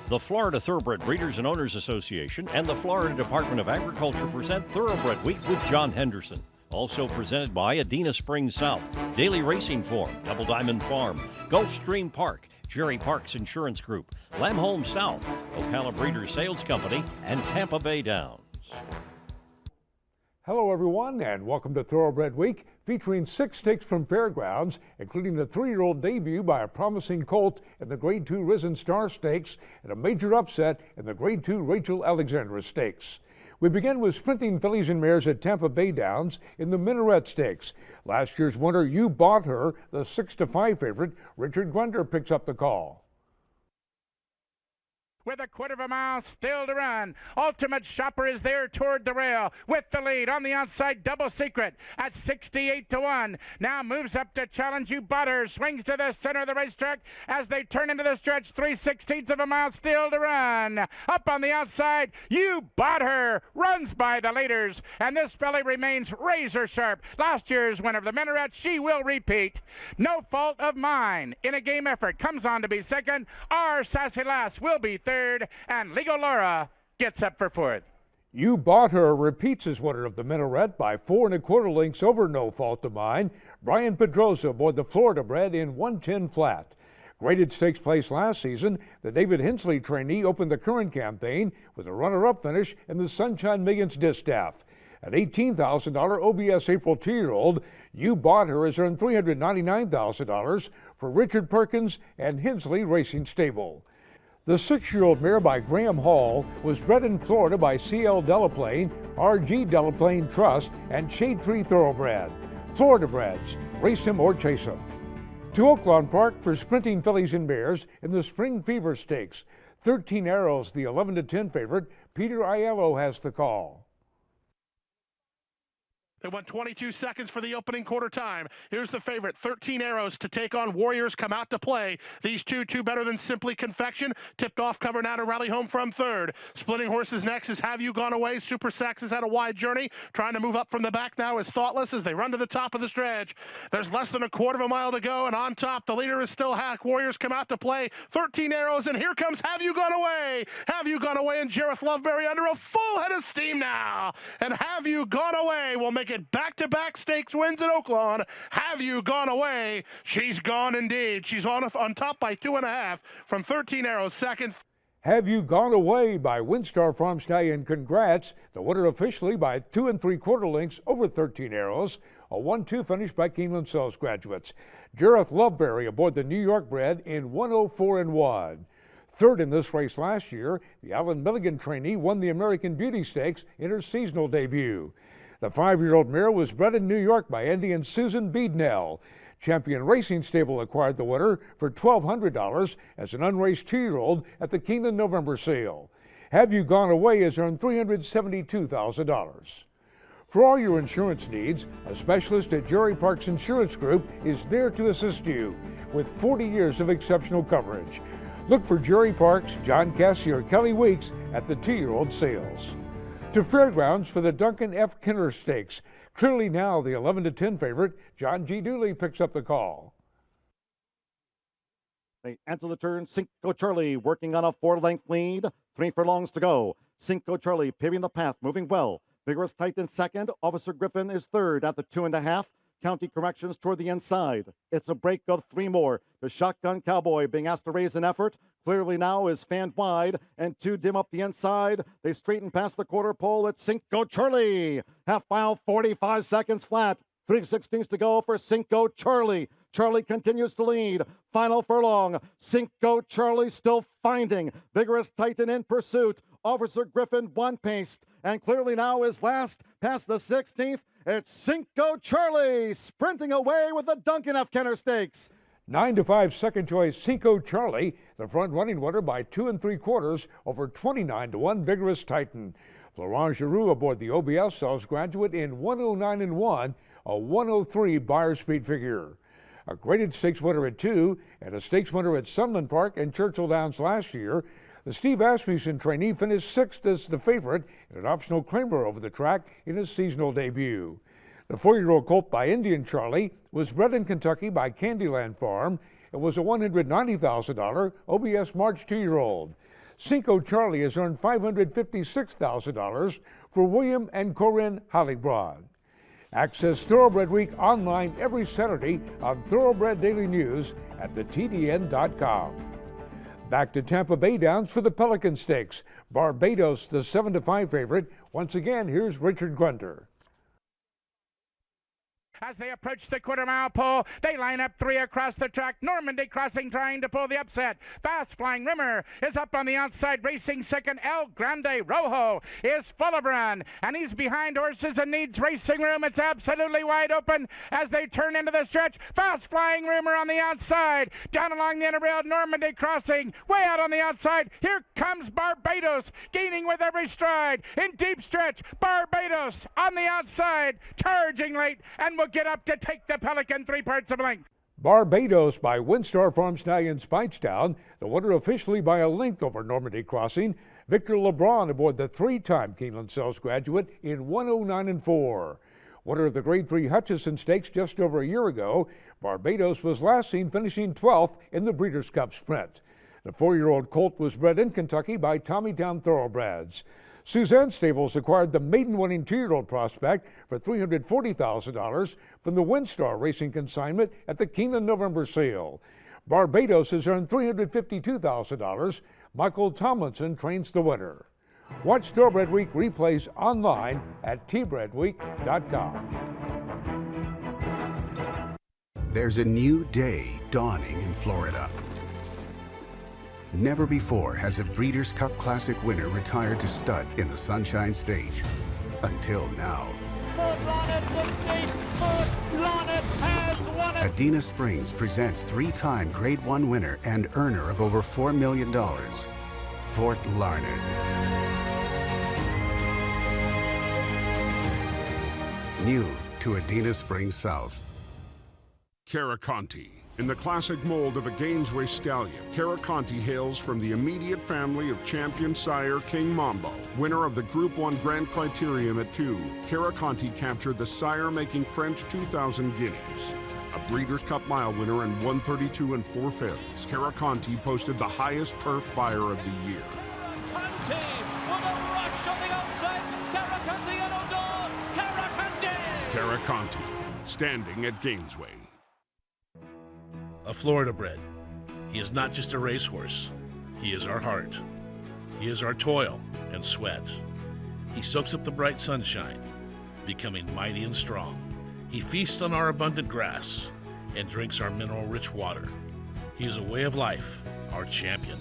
The Florida Thoroughbred Breeders and Owners Association and the Florida Department of Agriculture present Thoroughbred Week with John Henderson. Also presented by Adena Springs South, Daily Racing Form, Double Diamond Farm, Gulfstream Park, Jerry Parks Insurance Group, Lamb South, Ocala Breeders Sales Company, and Tampa Bay Downs. Hello everyone, and welcome to Thoroughbred Week, featuring 6 stakes from Fairgrounds, including the 3-year-old debut by a promising colt in the Grade 2 Risen Star Stakes and a major upset in the Grade 2 Rachel Alexandra Stakes. We begin with sprinting fillies and mares at Tampa Bay Downs in the Minaret Stakes. Last year's winner, You Bought Her, the 6-5 favorite, Richard Grunder picks up the call. With a quarter of a mile still to run. Ultimate Shopper is there toward the rail with the lead. On the outside, Double Secret at 68-1. Now moves up to challenge You Bought Her. Swings to the center of the racetrack as they turn into the stretch. 3/16 of a mile still to run. Up on the outside, You Bought Her runs by the leaders. And this filly remains razor sharp. Last year's winner of the Minaret, she will repeat. No Fault of Mine in a game effort comes on to be second. Our Sassy Lass will be third. And Legal Laura gets up for fourth. You Bought Her repeats as winner of the Minaret by 4 1/4 lengths over No Fault of Mine. Brian Pedrosa aboard the Florida-bred in 110 flat. Graded stakes place last season, the David Hensley trainee opened the current campaign with a runner-up finish in the Sunshine Millions Distaff. At $18,000 OBS April 2-year-old, You Bought Her has earned $399,000 for Richard Perkins and Hensley Racing Stable. The 6-year-old mare by Graham Hall was bred in Florida by CL Delaplane, RG Delaplane Trust, and Shade Tree Thoroughbred. Florida-breds, race him or chase him. To Oaklawn Park for sprinting fillies and mares in the Spring Fever Stakes. 13 Arrows, the 11-10 favorite. Peter Aiello has the call. They won 22 seconds for the opening quarter time. Here's the favorite, 13 Arrows to take on Warriors come out to play. These two better than Simply Confection. Tipped off cover now to rally home from third. Splitting horses next is Have You Gone Away. Super Sax has had a wide journey. Trying to move up from the back now is Thoughtless as they run to the top of the stretch. There's less than a quarter of a mile to go, and on top, the leader is still Hack. Warriors come out to play. 13 Arrows, and here comes Have You Gone Away. Have You Gone Away and Jareth Loveberry under a full head of steam now. And Have You Gone Away will make it back-to-back stakes wins at Oaklawn. Have You Gone Away? She's gone indeed. She's on top by 2.5 from 13 Arrows second. Have You Gone Away by Windstar Farm Stallion. Congrats. The winner officially by 2 3/4 lengths over 13 Arrows. A 1-2 finish by Keeneland Sales graduates. Jareth Loveberry aboard the New York bred in 104-1. Third in this race last year, the Alan Milligan trainee won the American Beauty Stakes in her seasonal debut. The 5-year-old mare was bred in New York by Andy and Susan Beadnell. Champion Racing Stable acquired the winner for $1,200 as an unraced 2-year-old at the Keeneland November sale. Have You Gone Away has earned $372,000. For all your insurance needs, a specialist at Jerry Parks Insurance Group is there to assist you with 40 years of exceptional coverage. Look for Jerry Parks, John Cassie, or Kelly Weeks at the 2-year-old sales. To Fairgrounds for the Duncan F. Kinner Stakes. Clearly now the 11-10 favorite, John G. Dooley picks up the call. They enter the turn. Cinco Charlie working on a 4-length lead. 3 furlongs to go. Cinco Charlie paving the path, moving well. Vigorous Titan second. Officer Griffin is third at the 2.5. County Corrections toward the inside. It's a break of 3 more. The Shotgun Cowboy being asked to raise an effort. Clearly now is fanned wide and 2 dim up the inside. They straighten past the quarter pole at Cinco Charlie. Half mile, 45 seconds flat. 3/16 to go for Cinco Charlie. Charlie continues to lead. Final furlong. Cinco Charlie still finding. Vigorous Titan in pursuit. Officer Griffin 1-paced. And clearly now is last past the 16th. It's Cinco Charlie sprinting away with the Duncan F. Kenner Stakes. 9-5 second choice Cinco Charlie, the front running winner by 2 3/4 over 29-1 Vigorous Titan. Florent Giroux aboard the OBS Sales graduate in 109-1, a 103 Beyer speed figure. A graded stakes winner at 2 and a stakes winner at Sunland Park and Churchill Downs last year. The Steve Asmussen trainee finished 6th as the favorite in an optional claimer over the track in his seasonal debut. The 4-year-old colt by Indian Charlie was bred in Kentucky by Candyland Farm and was a $190,000 OBS March 2-year-old. Cinco Charlie has earned $556,000 for William and Corinne Hollybrod. Access Thoroughbred Week online every Saturday on Thoroughbred Daily News at thetdn.com. Back to Tampa Bay Downs for the Pelican Stakes. Barbados, the 7-5 favorite. Once again, here's Richard Grunder. As they approach the quarter-mile pole, they line up three across the track. Normandy Crossing trying to pull the upset. Fast Flying Rimmer is up on the outside, racing second. El Grande Rojo is full of run, and he's behind horses and needs racing room. It's absolutely wide open as they turn into the stretch. Fast Flying Rimmer on the outside. Down along the inner rail, Normandy Crossing. Way out on the outside. Here comes Barbados, gaining with every stride. In deep stretch, Barbados on the outside, charging late, and will get up to take the Pelican 3 parts of length. Barbados by Windstar Farm Stallion Speightstown, the winner officially by a length over Normandy Crossing. Victor LeBron aboard the 3-time Keeneland Sells graduate in 109-4. Winner of the Grade 3 Hutchison Stakes just over a year ago, Barbados was last seen finishing 12th in the Breeders' Cup Sprint. The 4-year-old colt was bred in Kentucky by Tommytown Thoroughbreds. Suzanne Stables acquired the maiden-winning 2-year-old prospect for $340,000 from the Windstar Racing consignment at the Keeneland November sale. Barbados has earned $352,000. Michael Tomlinson trains the winner. Watch Thoroughbred Week replays online at tbredweek.com. There's a new day dawning in Florida. Never before has a Breeders' Cup Classic winner retired to stud in the Sunshine State. Until now. Adena Springs presents 3-time Grade 1 winner and earner of over $4 million, Fort Larned. New to Adena Springs South. Caraconte. In the classic mold of a Gainesway stallion, Caraconte hails from the immediate family of champion sire King Mambo. Winner of the Group 1 Grand Criterium at 2, Caraconte captured the sire-making French 2,000 guineas. A Breeders' Cup Mile winner in 132 4/5. Caraconte posted the highest turf buyer of the year. Caraconte with a rush on the outside. Caraconte and O'Donnell. Caraconte! Caraconte, standing at Gainesway. A Florida-bred. He is not just a racehorse. He is our heart. He is our toil and sweat. He soaks up the bright sunshine, becoming mighty and strong. He feasts on our abundant grass and drinks our mineral-rich water. He is a way of life, our champion.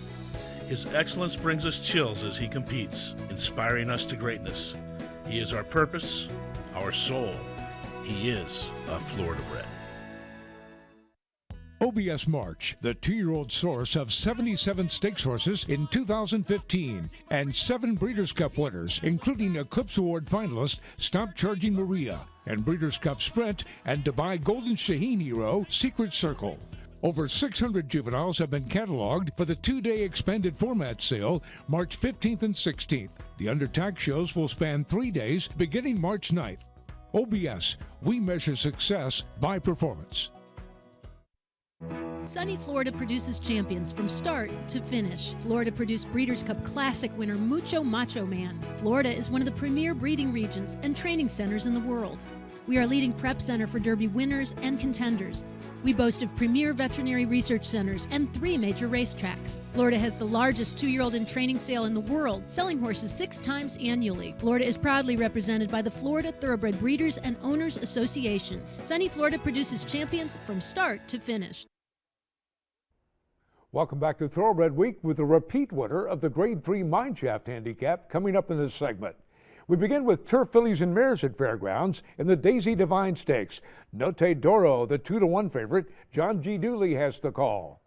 His excellence brings us chills as he competes, inspiring us to greatness. He is our purpose, our soul. He is a Florida-bred. OBS March, the 2-year-old source of 77 stakes horses in 2015 and 7 Breeders' Cup winners, including Eclipse Award finalist Stop Charging Maria and Breeders' Cup Sprint and Dubai Golden Shaheen hero Secret Circle. Over 600 juveniles have been cataloged for the 2-day expanded format sale March 15th and 16th. The undertax shows will span 3 days beginning March 9th. OBS, we measure success by performance. Sunny Florida produces champions from start to finish. Florida produced Breeders' Cup Classic winner Mucho Macho Man. Florida is one of the premier breeding regions and training centers in the world. We are a leading prep center for Derby winners and contenders. We boast of premier veterinary research centers and 3 major racetracks. Florida has the largest 2-year-old in training sale in the world, selling horses 6 times annually. Florida is proudly represented by the Florida Thoroughbred Breeders and Owners Association. Sunny Florida produces champions from start to finish. Welcome back to Thoroughbred Week with a repeat winner of the Grade 3 Mineshaft Handicap coming up in this segment. We begin with turf fillies and mares at Fairgrounds in the Daisy Divine Stakes. Note Doro, the 2-1 favorite. John G. Dooley has the call.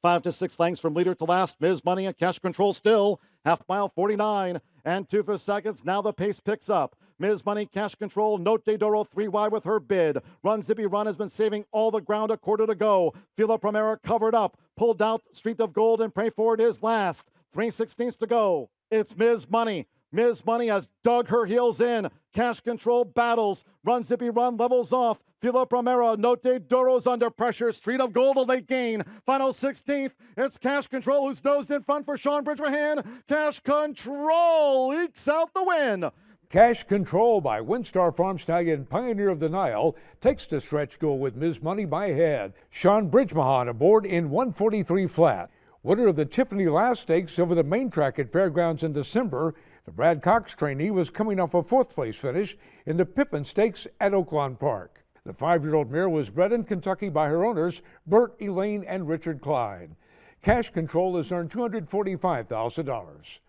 5 to 6 lengths from leader to last. Ms. Money and Cash Control still. Half mile 49 and 2 for seconds. Now the pace picks up. Ms. Money, Cash Control, Note de Doro 3 wide with her bid. Run Zippy Run has been saving all the ground, a quarter to go. Fila Primera covered up, pulled out. Street of Gold and Pray For It is last. 3/16 to go. It's Ms. Money. Ms. Money has dug her heels in. Cash Control battles. Run, Zippy Run levels off. Filo Primera, Note Doro's under pressure. Street of Gold will they gain. Final 16th. It's Cash Control who's nosed in front for Sean Bridgwahan. Cash Control ekes out the win. Cash Control by Windstar Farm Stallion, Pioneer of the Nile, takes the stretch goal with Ms. Money by a head. Sean Bridgwahan aboard in 143 flat. Winner of the Tiffany Last Stakes over the main track at Fairgrounds in December, the Brad Cox trainee was coming off a fourth-place finish in the Pippin Stakes at Oaklawn Park. The 5-year-old mare was bred in Kentucky by her owners, Bert, Elaine, and Richard Clyde. Cash Control has earned $245,000.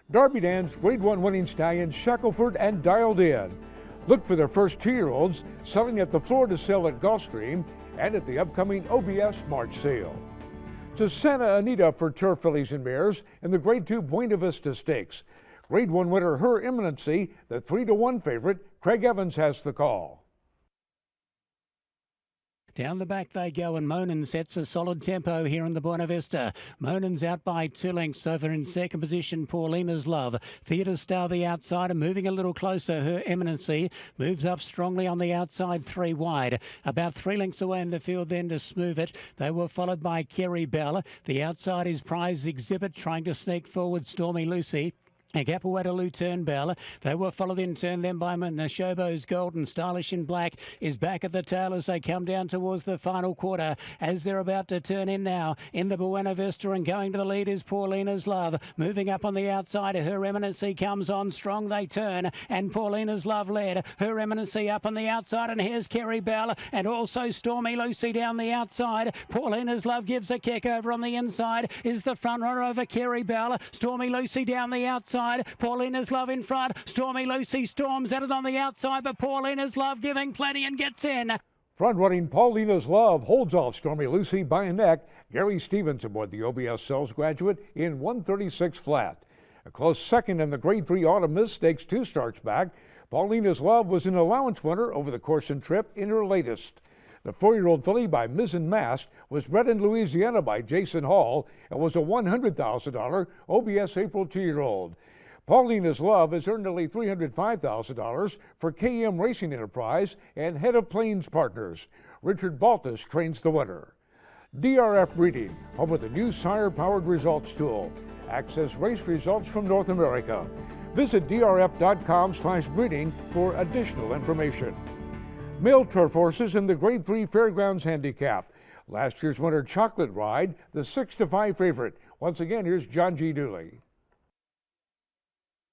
Darby Dan's Grade 1 winning stallions Shackelford and Dialed In. Look for their first 2-year-olds selling at the Florida sale at Gulfstream and at the upcoming OBS March sale. To Santa Anita for turf fillies and mares in the Grade 2 Buena Vista Stakes. Grade 1 winner Her Eminency, the 3-1 favorite, Craig Evans has the call. Down the back they go, and Monin sets a solid tempo here in the Buena Vista. Monin's out by 2 lengths over in second position, Paulina's Love. Theatre Star the outsider, moving a little closer. Her Eminency moves up strongly on the outside, 3 wide. About 3 lengths away in the field then to smooth it. They were followed by Kerry Bell. The outside is Prize Exhibit, trying to sneak forward Stormy Lucy. A gap away to Lou Turnbell. They were followed in turn then by Nashobo's Golden. Stylish in Black is back at the tail as they come down towards the final quarter. As they're about to turn in now in the Buena Vista, and going to the lead is Paulina's Love. Moving up on the outside, Her Eminency comes on strong. They turn, and Paulina's Love led. Her Eminency up on the outside, and here's Kerry Bell and also Stormy Lucy down the outside. Paulina's Love gives a kick. Over on the inside is the front runner over Kerry Bell. Stormy Lucy down the outside. Paulina's Love in front. Stormy Lucy storms at it on the outside, but Paulina's Love giving plenty and gets in. Front-running Paulina's Love holds off Stormy Lucy by a neck. Gary Stevens aboard the OBS Sales Graduate in 136 flat. A close second in the Grade 3 Autumn Miss Stakes 2 starts back. Paulina's Love was an allowance winner over the course and trip in her latest. The 4-year-old filly by Mizzen Mast was bred in Louisiana by Jason Hall and was a $100,000 OBS April 2-year-old. Paulina's Love has earned nearly $305,000 for KM Racing Enterprise and Head of Plains Partners. Richard Baltus trains the winner. DRF Breeding, home of the new sire-powered results tool. Access race results from North America. Visit drf.com/breeding for additional information. Male turf horses in the Grade 3 Fairgrounds Handicap. Last year's winner Chocolate Ride, the 6-5 favorite. Once again, here's John G. Dooley.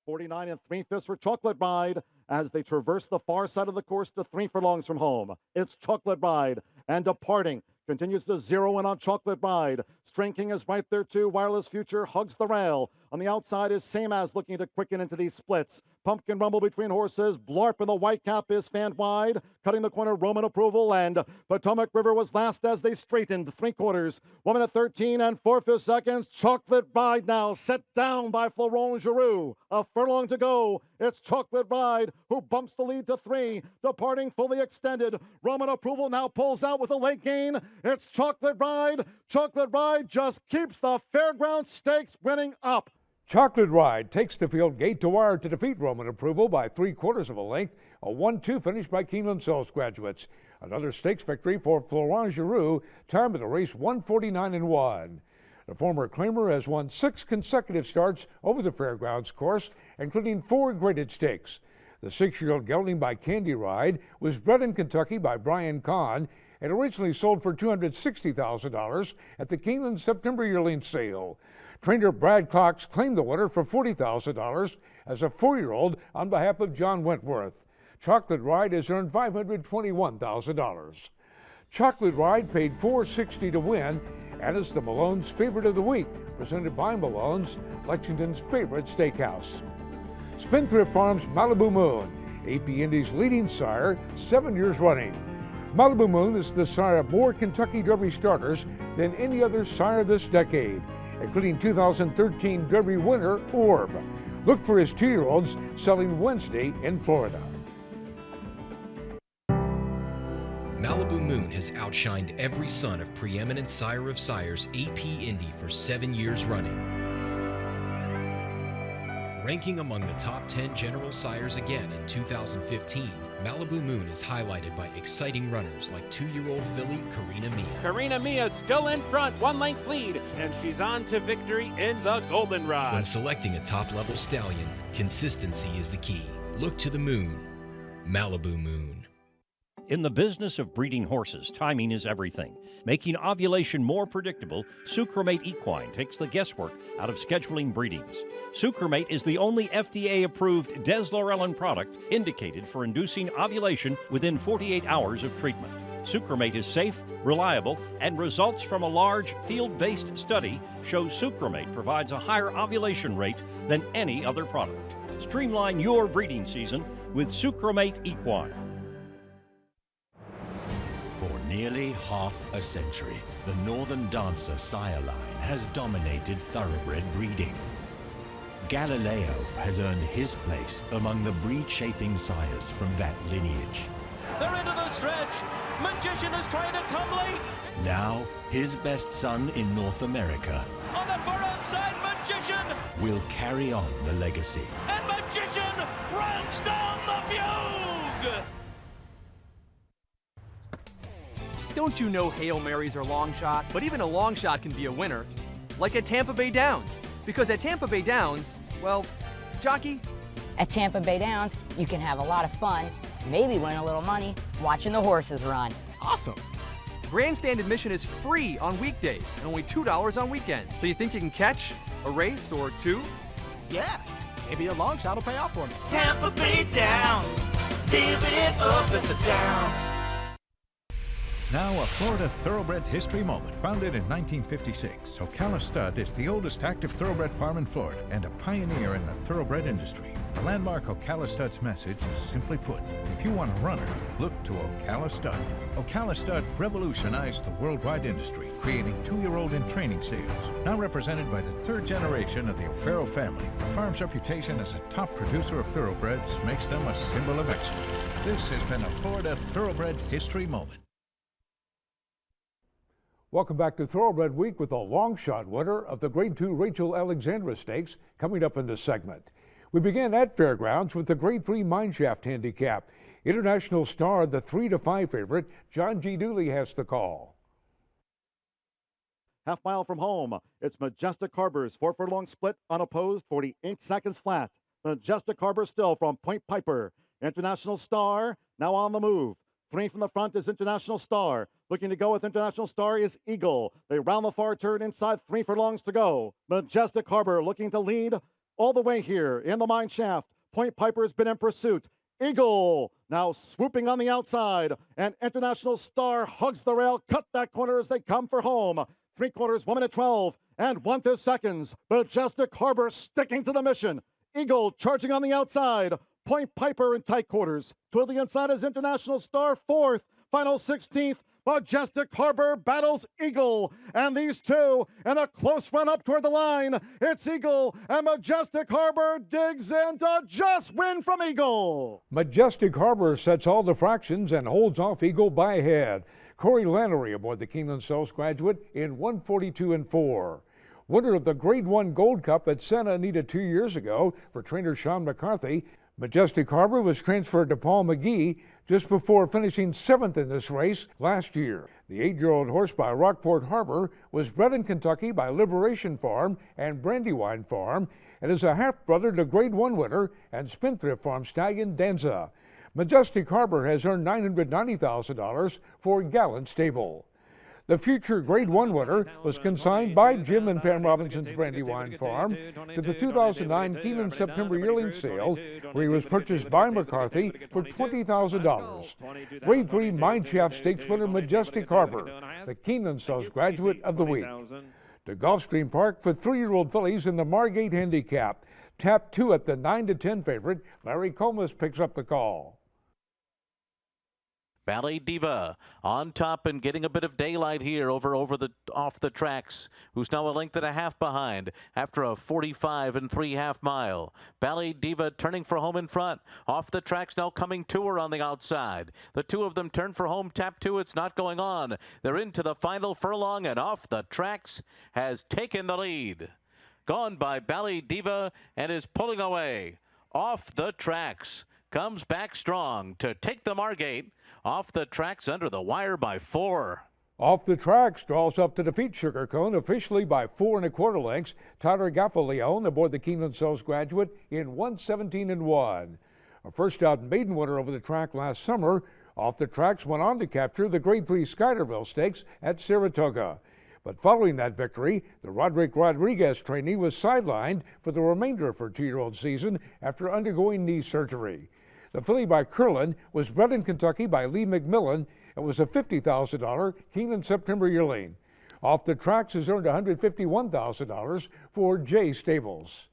49 3/5 for Chocolate Ride as they traverse the far side of the course to 3 furlongs from home. It's Chocolate Ride, and departing continues to zero in on Chocolate Ride. String King is right there too. Wireless Future hugs the rail. On the outside is Same As looking to quicken into these splits. Pumpkin Rumble between horses. Blarp in the white cap is fanned wide. Cutting the corner, Roman Approval, and Potomac River was last as they straightened 3/4. 1 minute 13 and 4/5 seconds. Chocolate Ride now set down by Florent Giroux. A furlong to go. It's Chocolate Ride who bumps the lead to 3. Departing fully extended. Roman Approval now pulls out with a late gain. It's Chocolate Ride. Chocolate Ride just keeps the Fairground Stakes winning up. Chocolate Ride takes the field gate to wire to defeat Roman Approval by 3/4 of a length. A 1-2 finish by Keeneland Sales graduates. Another stakes victory for Florent Giroux. Time of the race 1:49.1. The former claimer has won 6 consecutive starts over the Fairgrounds course, including 4 graded stakes. The 6-year-old gelding by Candy Ride was bred in Kentucky by Brian Kahn and originally sold for $260,000 at the Keeneland September yearling sale. Trainer Brad Cox claimed the winner for $40,000 as a 4-year-old on behalf of John Wentworth. Chocolate Ride has earned $521,000. Chocolate Ride paid $460 to win and is the Malone's Favorite of the Week, presented by Malone's, Lexington's favorite steakhouse. Spendthrift Farms Malibu Moon, AP Indy's leading sire, 7 years running. Malibu Moon is the sire of more Kentucky Derby starters than any other sire this decade, including 2013 Derby winner Orb. Look for his 2-year-olds selling Wednesday in Florida. Malibu Moon has outshined every son of preeminent sire of sires AP Indy for 7 years running. Ranking among the top 10 general sires again in 2015, Malibu Moon is highlighted by exciting runners like 2-year-old filly Karina Mia. Karina Mia still in front, 1-length lead, and she's on to victory in the Goldenrod. When selecting a top-level stallion, consistency is the key. Look to the moon. Malibu Moon. In the business of breeding horses, timing is everything. Making ovulation more predictable, Sucromate Equine takes the guesswork out of scheduling breedings. Sucromate is the only FDA-approved deslorelin product indicated for inducing ovulation within 48 hours of treatment. Sucromate is safe, reliable, and results from a large field-based study show Sucromate provides a higher ovulation rate than any other product. Streamline your breeding season with Sucromate Equine. For nearly half a century, the Northern Dancer sire line has dominated thoroughbred breeding. Galileo has earned his place among the breed-shaping sires from that lineage. They're into the stretch. Magician is trying to come late. Now, his best son in North America On the far outside, Magician. will carry on the legacy. And Magician runs down the fugue. Don't you know Hail Marys are long shots? But even a long shot can be a winner. Like at Tampa Bay Downs. Because at Tampa Bay Downs, well, jockey? At Tampa Bay Downs, you can have a lot of fun, maybe win a little money, watching the horses run. Awesome. Grandstand admission is free on weekdays and only $2 on weekends. So you think you can catch a race or two? Yeah, maybe a long shot will pay off for me. Tampa Bay Downs. Live it up at the Downs. Now a Florida Thoroughbred history moment. Founded in 1956, Ocala Stud is the oldest active thoroughbred farm in Florida and a pioneer in the thoroughbred industry. The landmark Ocala Stud's message is simply put, if you want a runner, look to Ocala Stud. Ocala Stud revolutionized the worldwide industry, creating 2-year-old in training sales. Now represented by the 3rd generation of the O'Farrell family, the farm's reputation as a top producer of thoroughbreds makes them a symbol of excellence. This has been a Florida Thoroughbred history moment. Welcome back to Thoroughbred Week with a long shot winner of the Grade 2 Rachel Alexandra Stakes coming up in this segment. We begin at Fairgrounds with the Grade 3 Mineshaft Handicap. International Star, the 3-5 favorite, John G. Dooley has the call. Half mile from home, it's Majestic Harbor's 4 furlong split unopposed, 48 seconds flat. Majestic Harbor still from Point Piper. International Star now on the move. 3 from the front is International Star. Looking to go with International Star is Eagle. They round the far turn inside 3 furlongs to go. Majestic Harbor looking to lead all the way here in the mine shaft. Point Piper's been in pursuit. Eagle now swooping on the outside. And International Star hugs the rail. Cut that corner as they come for home. 3/4, 1 minute 12 and 1/5 seconds. Majestic Harbor sticking to the mission. Eagle charging on the outside. Point Piper in tight quarters. To the inside is International Star, 4th. Final 16th. Majestic Harbor battles Eagle. And these two in a close run up toward the line. It's Eagle and Majestic Harbor digs in to just win from Eagle. Majestic Harbor sets all the fractions and holds off Eagle by a head. Corey Lannery aboard the Keeneland Sells Graduate in 142-4. Winner of the Grade 1 Gold Cup at Santa Anita 2 years ago for trainer Sean McCarthy, Majestic Harbor was transferred to Paul McGee just before finishing 7th in this race last year. The 8-year-old horse by Rockport Harbor was bred in Kentucky by Liberation Farm and Brandywine Farm and is a half-brother to Grade 1 winner and Spendthrift Farm stallion Danza. Majestic Harbor has earned $990,000 for Gallant Stable. The future Grade 1 winner was consigned by Jim and Pam Robinson's Brandywine Farm to the 2009 Keeneland September yearling sale, where he was purchased by McCarthy for $20,000. Grade 3 Mineshaft Stakes winner Majestic Harbor, the Keeneland Sells Graduate of the Week. To Gulfstream Park for 3-year-old fillies in the Margate Handicap. Tap 2 at the 9-10 favorite. Larry Comas picks up the call. Ballet Diva on top and getting a bit of daylight here off the tracks, who's now a length and a half behind after a 45 3/2 mile. Ballet Diva turning for home in front. Off the tracks now coming to her on the outside. The two of them turn for home. Tap 2, it's not going on. They're into the final furlong and off the tracks has taken the lead. Gone by Bally Diva and is pulling away. Off the tracks. Comes back strong to take the Margate. Off the tracks under the wire by 4. Off the tracks draws up to defeat Sugar Cone officially by 4 1/4 lengths. Tyler Gaffaleone aboard the Keeneland Sells Graduate in 1:17-1. A first out maiden winner over the track last summer. Off the tracks went on to capture the Grade 3 Schuylerville Stakes at Saratoga. But following that victory, the Roderick Rodriguez trainee was sidelined for the remainder of her 2-year-old season after undergoing knee surgery. The filly by Curlin was bred in Kentucky by Lee McMillan and was a $50,000 Keeneland September yearling. Off the tracks has earned $151,000 for Jay Stables.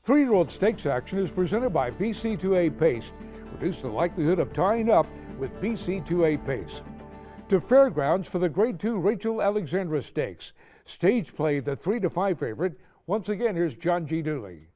3-year-old stakes action is presented by BC2A Pace. Reduce the likelihood of tying up with BC2A Pace. To Fairgrounds for the Grade 2 Rachel Alexandra Stakes. Stage play the 3 to 5 favorite. Once again, here's John G. Dooley.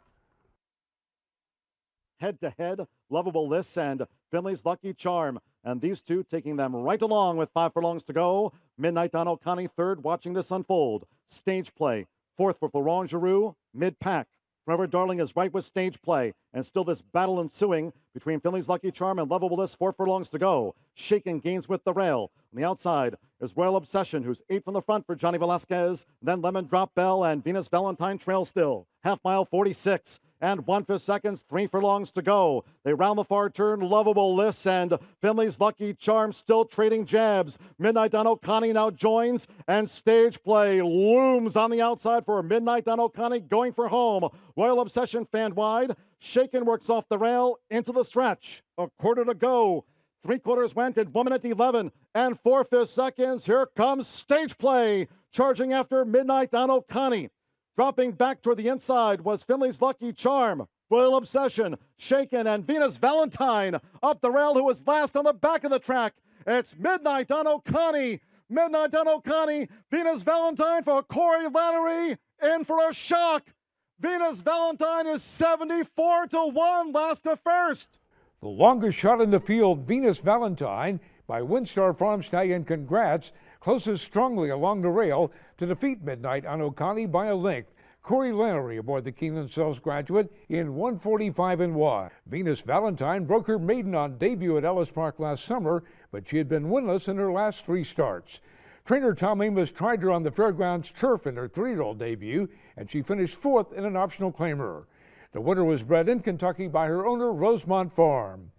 Head-to-head, Lovable Lists and Finley's Lucky Charm. And these two taking them right along with 5 furlongs to go. Midnight Don O'Connor third, watching this unfold. Stage play, fourth for Florent Giroux, mid-pack. Forever Darling is right with stage play, and still this battle ensuing between Finley's Lucky Charm and Lovable List. 4 furlongs to go. Shaken gains with the rail. On the outside is Royal Obsession, who's 8 from the front for Johnny Velasquez. Then Lemon Drop Bell and Venus Valentine trail still. Half mile 46 and 1/5 seconds. 3 furlongs to go. They round the far turn. Lovable Lists and Finley's Lucky Charm still trading jabs. Midnight Don O'Connor now joins, and stage play looms on the outside for Midnight Don O'Connor going for home. Royal Obsession fan wide. Shaken works off the rail into the stretch. 1/4 to go. 3/4 went in 1:11 and 4/5 seconds. Here comes stage play, charging after Midnight Don O'Connor. Dropping back toward the inside was Finley's Lucky Charm. Royal Obsession, Shaken, and Venus Valentine up the rail, who was last on the back of the track. It's Midnight Don O'Connor. Midnight Don O'Connor. Venus Valentine for Corey Lannery in for a shock. Venus Valentine is 74-1 last to first. The longest shot in the field, Venus Valentine, by Windstar Farm Stallion Congrats, closes strongly along the rail to defeat Midnight on O'Connor by a length. Corey Lannery aboard the Keeneland Sells Graduate in 1:45-1. Venus Valentine broke her maiden on debut at Ellis Park last summer, but she had been winless in her last 3 starts. Trainer Tom Amos tried her on the Fairgrounds turf in her 3-year-old debut, and she finished 4th in an optional claimer. The winner was bred in Kentucky by her owner, Rosemont Farm.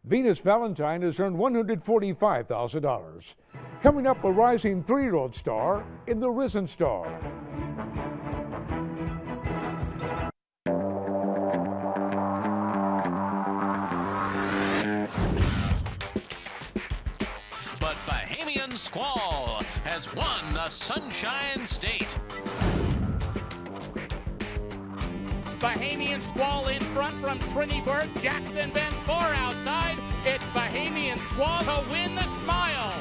Venus Valentine has earned $145,000. Coming up, a rising 3-year-old star in the Risen Star. But Bahamian Squall has won the Sunshine State. Bahamian Squall in front from Trinity-Burg. Jackson Bend 4 outside. It's Bahamian Squall to win the Smile.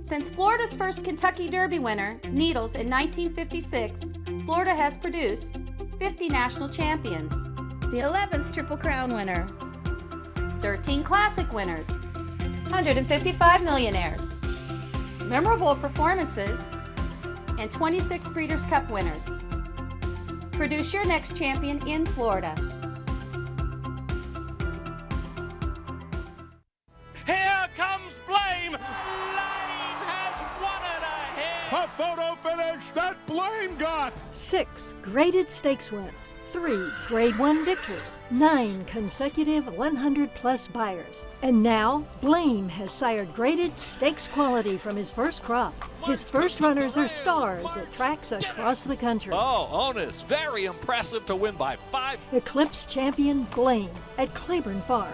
Since Florida's first Kentucky Derby winner, Needles, in 1956, Florida has produced 50 national champions, the 11th Triple Crown winner, 13 Classic winners, 155 millionaires, memorable performances, and 26 Breeders' Cup winners. Produce your next champion in Florida. Here comes Blame. Lane has won it ahead. A photo finish that Blame got. 6 graded stakes wins, 3 Grade 1 victories, 9 consecutive 100-plus buyers. And now, Blame has sired graded stakes quality from his first crop. His first runners are stars at tracks across the country. Oh, Onus, very impressive to win by 5. Eclipse champion Blame at Claiborne Farm.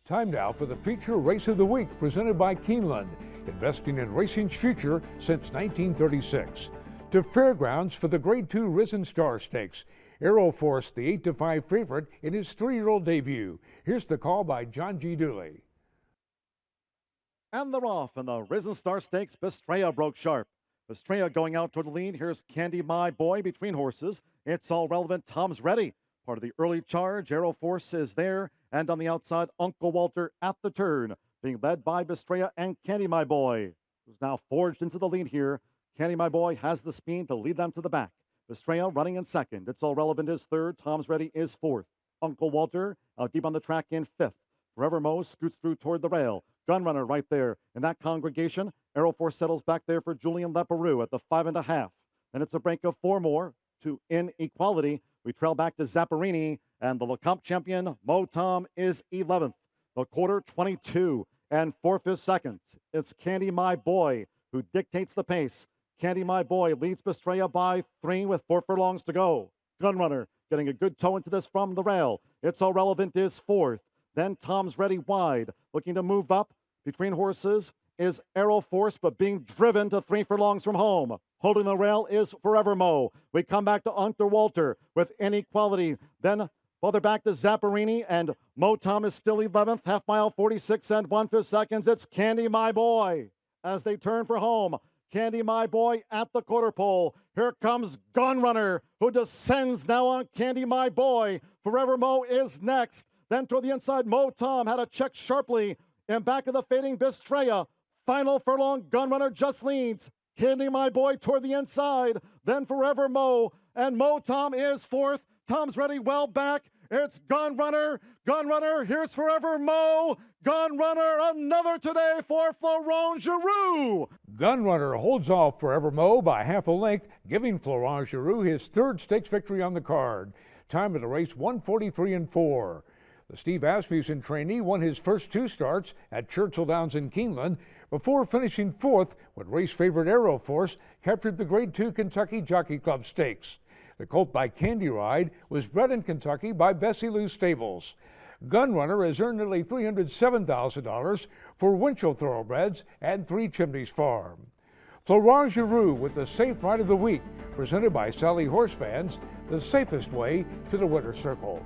Time now for the feature race of the week presented by Keeneland, investing in racing's future since 1936. To Fairgrounds for the Grade 2 Risen Star Stakes. Aeroforce, the 8-5 favorite in his 3-year-old debut. Here's the call by John G. Dooley. And they're off in the Risen Star Stakes. Bestraya broke sharp. Bestraya going out toward the lead. Here's Candy My Boy between horses. It's All Relevant. Tom's ready. Part of the early charge. Aeroforce is there. And on the outside, Uncle Walter at the turn, being led by Bestraya and Candy My Boy, who's now forged into the lead here. Candy My Boy has the speed to lead them to the back. Bestraya running in second. It's All Relevant is third. Tom's Ready is fourth. Uncle Walter out deep on the track in fifth. Forever Mo scoots through toward the rail. Gunrunner right there in that congregation. Aeroforce settles back there for Julian Leperoux at the 5.5. Then it's a break of 4 more to Inequality. We trail back to Zapparini, and the Lecomte champion, Mo Tom, is 11th. The quarter, 22 and 4/5 seconds. It's Candy My Boy who dictates the pace. Candy My Boy leads Bestraya by 3 with 4 furlongs to go. Gunrunner getting a good toe into this from the rail. It's All Relevant is 4th. Then Tom's Ready wide, looking to move up between horses is Aeroforce, but being driven to 3 furlongs from home. Holding the rail is Forever Mo. We come back to Uncle Walter with Inequality. Then further back to Zapparini, and Mo Tom is still 11th. Half mile, 46 and 1/5 seconds. It's Candy My Boy as they turn for home. Candy My Boy at the quarter pole. Here comes Gunrunner, who descends now on Candy My Boy. Forever Mo is next. Then toward the inside, Mo Tom had a check sharply in back of the fading Bestraya. Final furlong, Gunrunner just leads. Candy My Boy toward the inside. Then Forever Mo. And Mo Tom is 4th. Tom's Ready well back. It's Gunrunner. Gunrunner. Here's Forever Mo. Gunrunner. Another today for Florent Giroux. Gunrunner holds off Forever Mo by half a length, giving Florent Giroux his 3rd stakes victory on the card. Time of the race, 1:43 and 4. The Steve Asmussen trainee won his first 2 starts at Churchill Downs in Keeneland before finishing 4th when race favorite Aeroforce captured the Grade 2 Kentucky Jockey Club Stakes. The colt by Candy Ride was bred in Kentucky by Bessie Lou Stables. Gunrunner has earned nearly $307,000 for Winchell Thoroughbreds and 3 Chimneys Farm. Florent Giroux with the Safe Ride of the Week, presented by Sally Horse Fans, the safest way to the winner's circle.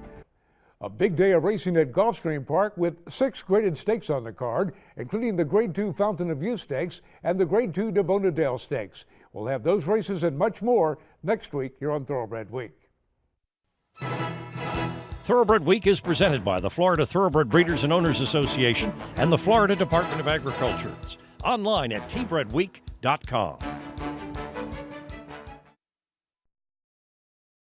A big day of racing at Gulfstream Park with 6 graded stakes on the card, including the Grade 2 Fountain of Youth Stakes and the Grade 2 Devona Dale Stakes. We'll have those races and much more next week here on Thoroughbred Week. Thoroughbred Week is presented by the Florida Thoroughbred Breeders and Owners Association and the Florida Department of Agriculture. Online at tbredweek.com.